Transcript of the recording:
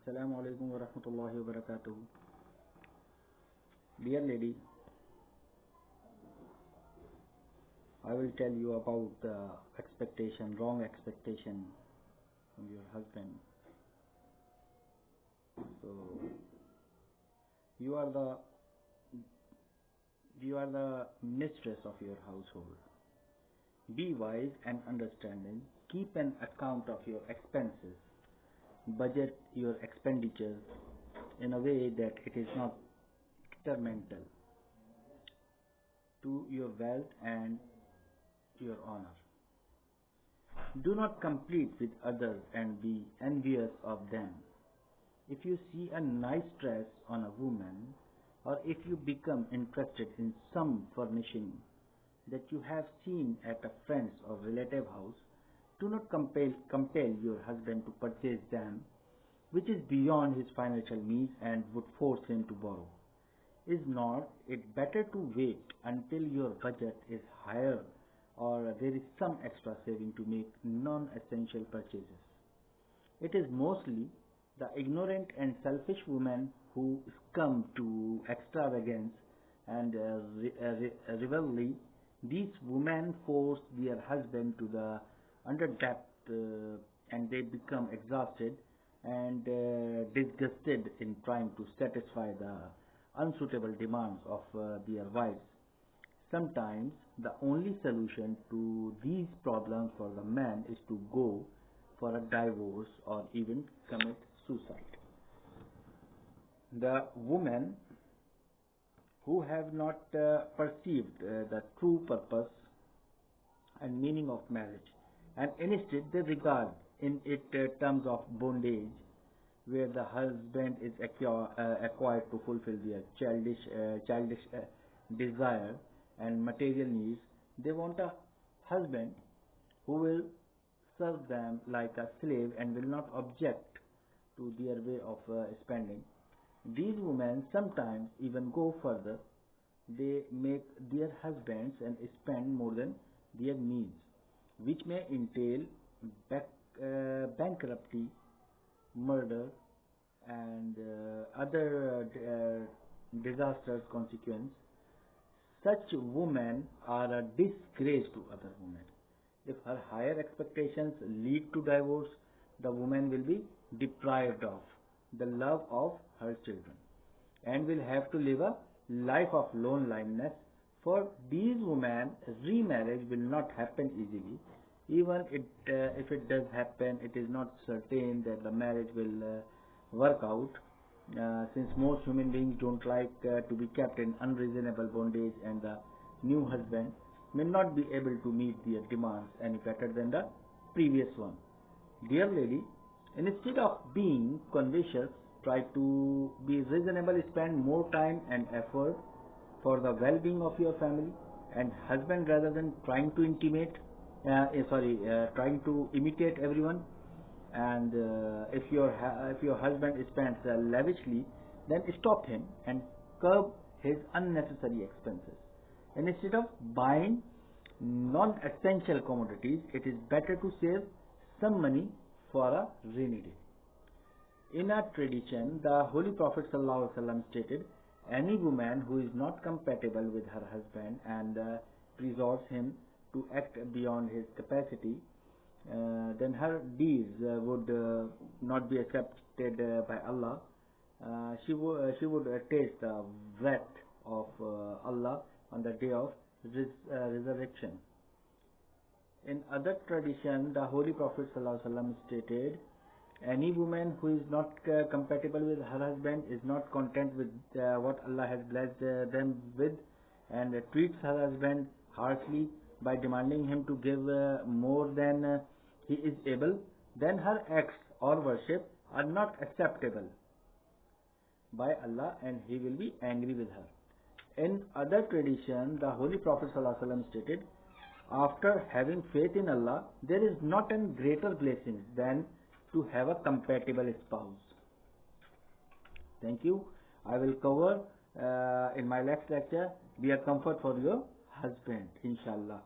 Assalamu alaikum wa rahmatullahi wa barakatuh. Dear lady, I will tell you about the wrong expectation from your husband. So, you are the mistress of your household. Be wise and understanding. Keep an account of your expenses. Budget your expenditures in a way that it is not detrimental to your wealth and your honor. Do not compete with others and be envious of them. If you see a nice dress on a woman, or if you become interested in some furnishing that you have seen at a friend's or relative house, do not compel your husband to purchase them, which is beyond his financial means and would force him to borrow. Is not it better to wait until your budget is higher or there is some extra saving to make non-essential purchases? It is mostly the ignorant and selfish women who succumb to extravagance and rivalry. These women force their husband to the under debt and they become exhausted and disgusted in trying to satisfy the unsuitable demands of their wives. Sometimes the only solution to these problems for the man is to go for a divorce or even commit suicide. The women who have not perceived the true purpose and meaning of marriage, and instead they regard in it terms of bondage, where the husband is acquired to fulfill their childish desire and material needs. They want a husband who will serve them like a slave and will not object to their way of spending. These women sometimes even go further. They make their husbands and spend more than their needs, which may entail bankruptcy, murder, and other disastrous consequences. Such women are a disgrace to other women. If her higher expectations lead to divorce, the woman will be deprived of the love of her children and will have to live a life of loneliness. For these women, remarriage will not happen easily. Even if it does happen, it is not certain that the marriage will work out, since most human beings don't like to be kept in unreasonable bondage, and the new husband may not be able to meet their demands any better than the previous one. Dear lady, instead of being covetous, try to be reasonable, spend more time and effort for the well-being of your family and husband rather than trying to trying to imitate everyone. And if your husband spends lavishly, then stop him and curb his unnecessary expenses. And instead of buying non-essential commodities, it is better to save some money for a rainy day. In our tradition, the Holy Prophet ﷺ stated, any woman who is not compatible with her husband and resorts him to act beyond his capacity, then her deeds would not be accepted by Allah. She would taste the wrath of Allah on the day of resurrection. In other tradition, the Holy Prophet ﷺ stated, any woman who is not compatible with her husband, is not content with what Allah has blessed them with, and treats her husband harshly by demanding him to give more than he is able, then her acts or worship are not acceptable by Allah and he will be angry with her. In other tradition, the Holy Prophet ﷺ stated, after having faith in Allah, there is not a greater blessing than to have a compatible spouse. Thank you. I will cover in my next lecture, be a comfort for your husband, inshallah.